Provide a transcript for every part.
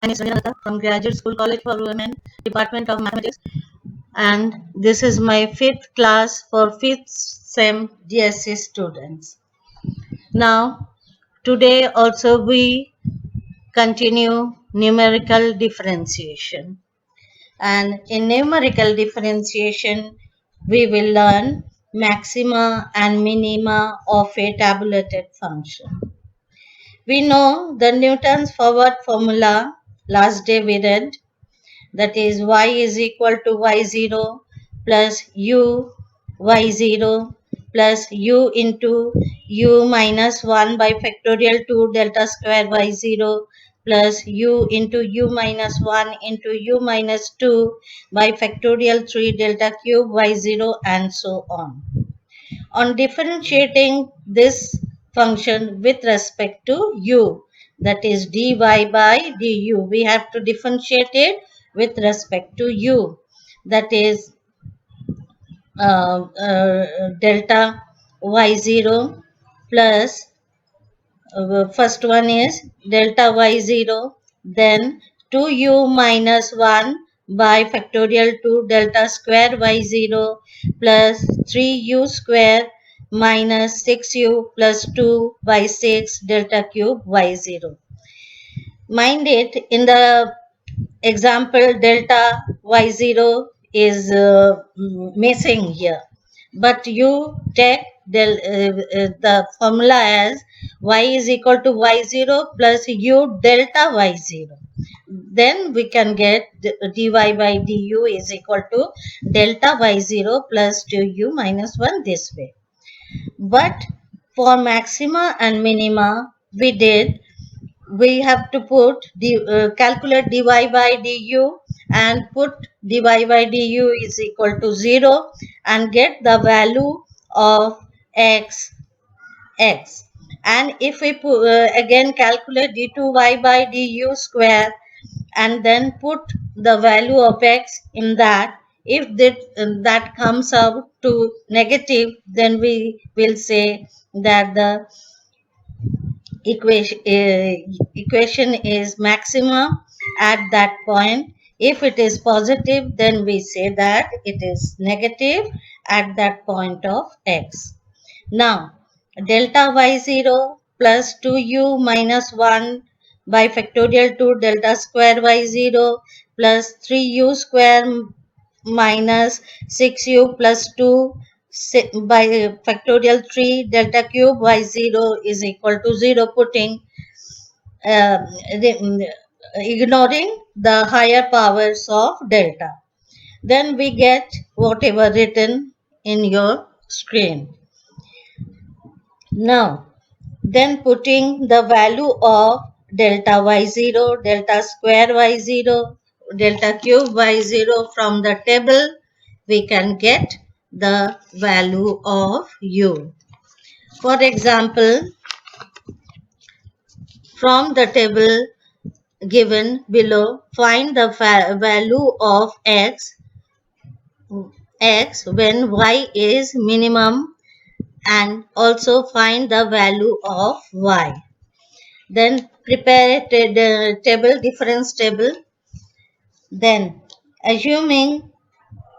name is Ranjana from Graduate School College for Women, Department of Mathematics, and this is my 5th class for 5th SEM DSC students. Now, today also we continue numerical differentiation. And in numerical differentiation, we will learn maxima and minima of a tabulated function. We know the Newton's forward formula last day we read, that is y is equal to y0 plus u y0 plus u into u minus 1 by factorial 2 delta square y0 plus u into u minus 1 into u minus 2 by factorial 3 delta cube y0 and so on. On differentiating this function with respect to u, that is dy by du, we have to differentiate it with respect to u, that is delta y0 plus first one is delta y0, then 2u minus 1 by factorial 2 delta square y0 plus 3u square minus 6u plus 2 by 6 delta cube y0. Mind it, in the example delta y0 is missing here, but you take the formula as y is equal to y0 plus u delta y0, then we can get dy by du is equal to delta y0 plus 2u minus 1 this way. But for maxima and minima we have to put calculate dy by du and put dy by du is equal to 0 and get the value of x. And if we again calculate d2y by du square and then put the value of x in that, if that comes out to negative, then we will say that the equation is maxima at that point. If it is positive, then we say that it is negative at that point of x. Now, delta y0 plus 2u minus 1 by factorial 2 delta square y0 plus 3u square minus 6u plus 2 by factorial 3 delta cube y0 is equal to 0, putting ignoring the higher powers of delta. Then we get whatever written in your screen. Now, then putting the value of delta y0, delta square y0, delta cube y0 from the table, we can get the value of u. For example, from the table given below, find the value of x when y is minimum, and also find the value of y. Then prepare a table, difference table. Then assuming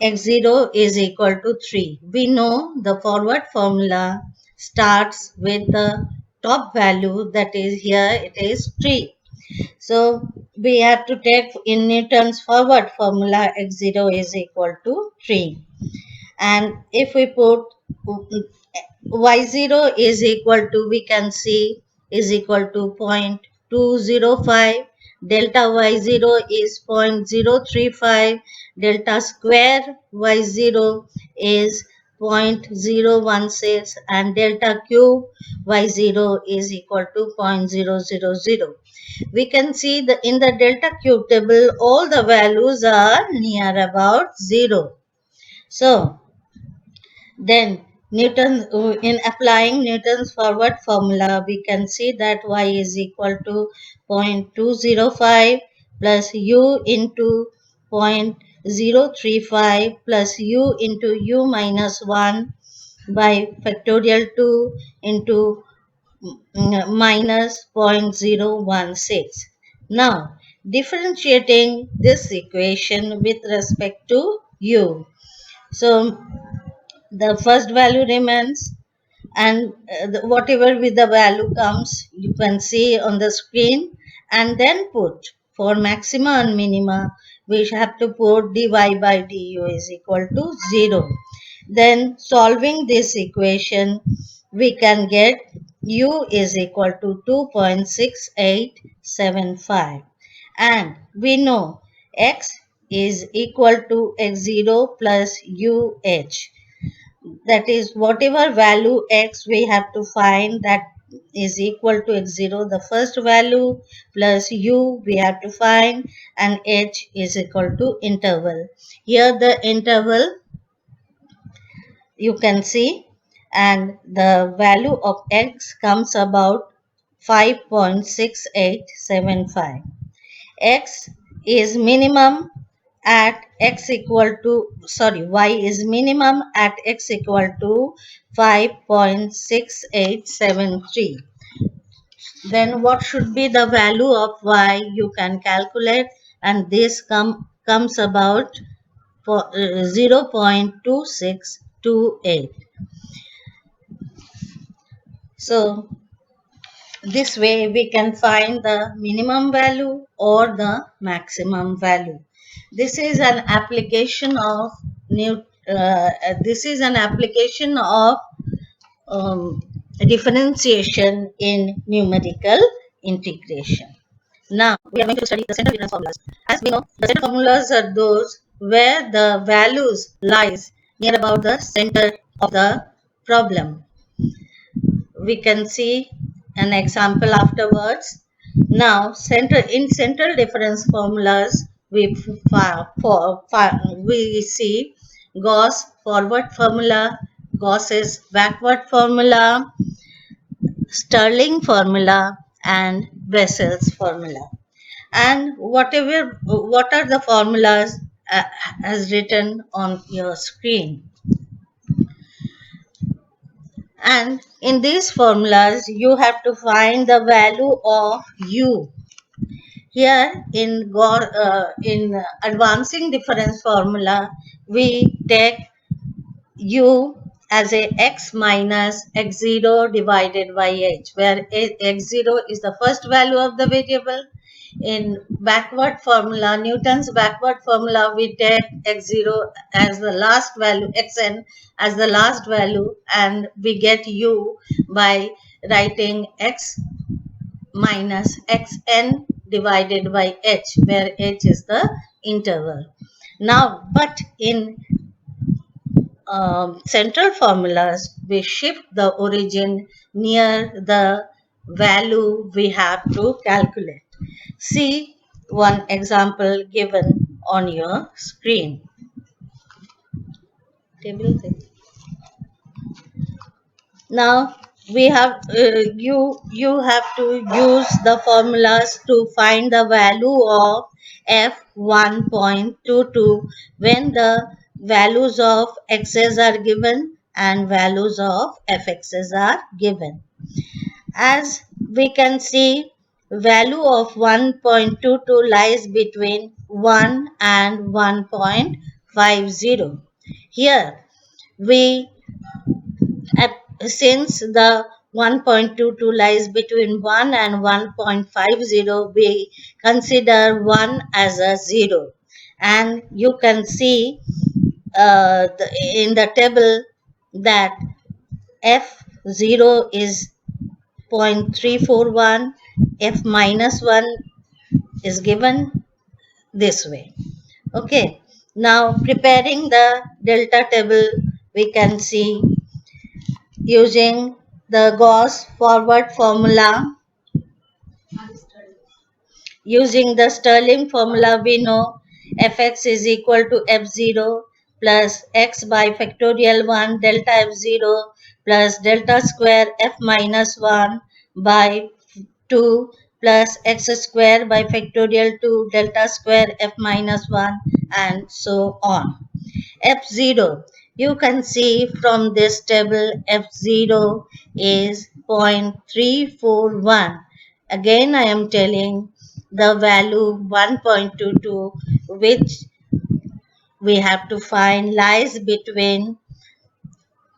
x0 is equal to 3, we know the forward formula starts with the top value, that is here it is 3. So we have to take in Newton's forward formula x0 is equal to 3. And if we put y0 is equal to, we can see, is equal to 0.205, delta y0 is 0.035, delta square y0 is 0.016, and delta cube y0 is equal to 0.000. We can see that in the delta cube table all the values are near about 0. So then in applying Newton's forward formula, we can see that y is equal to 0.205 plus u into 0.035 plus u into u minus 1 by factorial 2 into minus 0.016. Now, differentiating this equation with respect to u. So the first value remains, and whatever with the value comes you can see on the screen, and then put for maxima and minima we have to put dy by du is equal to 0. Then solving this equation we can get u is equal to 2.6875, and we know x is equal to x0 plus uh, that is whatever value x we have to find that is equal to x0, the first value, plus u we have to find, and h is equal to interval. Here the interval you can see, and the value of x comes about 5.6875. X is minimum at x equal to, sorry, y is minimum at x equal to 5.6873. Then what should be the value of y you can calculate, and this comes about for 0.2628. So this way we can find the minimum value or the maximum value. This is an application of differentiation in numerical integration. Now we are going to study the central difference formulas. As we know, the central formulas are those where the values lies near about the center of the problem. We can see an example afterwards. Now, central difference formulas we see Gauss forward formula, Gauss's backward formula, Stirling formula, and Bessel's formula. And what are the formulas as written on your screen? And in these formulas, you have to find the value of u. Here in advancing difference formula, we take u as a x minus x0 divided by h, where x0 is the first value of the variable. In backward formula, Newton's backward formula, we take x0 as the last value, xn as the last value, and we get u by writing x minus xn divided by h, where h is the interval. Now, but in central formulas, we shift the origin near the value we have to calculate. See one example given on your screen. Now we have you have to use the formulas to find the value of f1.22 when the values of x's are given and values of fx's are given. As we can see, value of 1.22 lies between 1 and 1.50. Here we since the 1.22 lies between 1 and 1.50, we consider 1 as a 0. And you can see in the table that F0 is 0.341, F minus 1 is given this way. Okay, now preparing the delta table, we can see using the Gauss forward formula. Using the Stirling formula, we know fx is equal to f0 plus x by factorial 1 delta f0 plus delta square f minus 1 by 2 plus x square by factorial 2 delta square f minus 1, and so on. F0, you can see from this table F0 is 0.341. Again I am telling the value 1.22, which we have to find lies between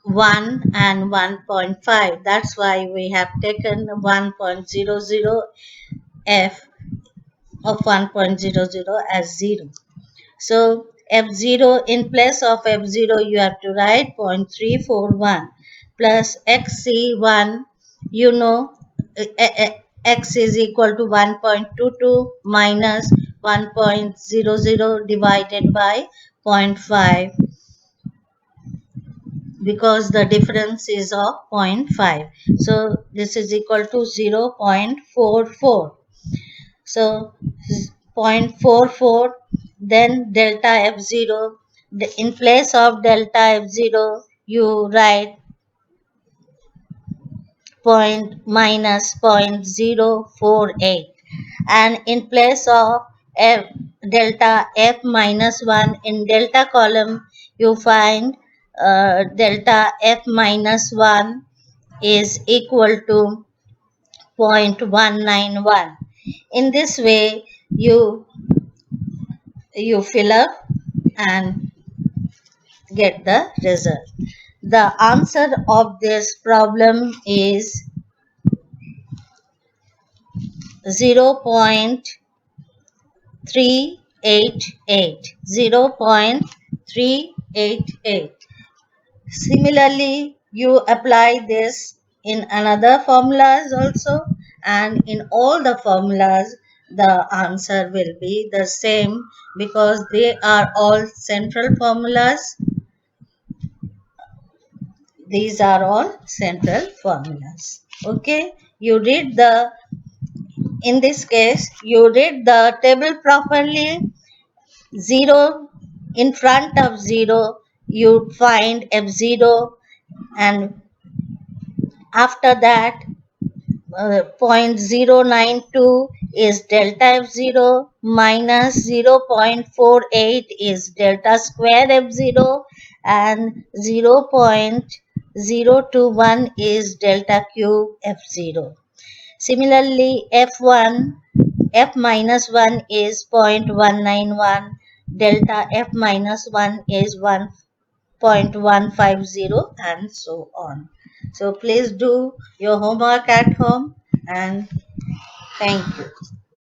1 and 1.5. That's why we have taken 1.00 f of 1.00 as 0. So f0, in place of f0 you have to write 0.341 plus xc1, you know, x is equal to 1.22 minus 1.00 divided by zero point 0.5, because the difference is of 0.5. So this is equal to 0.44. So 0.44, then delta F0. In place of delta F0, you write minus 0.048. And in place of delta F minus 1, in delta column, you find delta F minus 1 is equal to 0.191. In this way, you fill up and get the result. The answer of this problem is 0.388. 0.388. Similarly, you apply this in another formulas also, and in all the formulas the answer will be the same, because they are all central formulas. These are all central formulas. Okay, you read the, in this case you read the table properly. 0, in front of 0 you find f0, and after that 0.092 is delta f0 minus 0.48 is delta square f0, and 0.021 is delta cube f0. Similarly, f minus 1 is 0.191, delta f minus 1 is 1.150, and so on. So please do your homework at home, and thank you.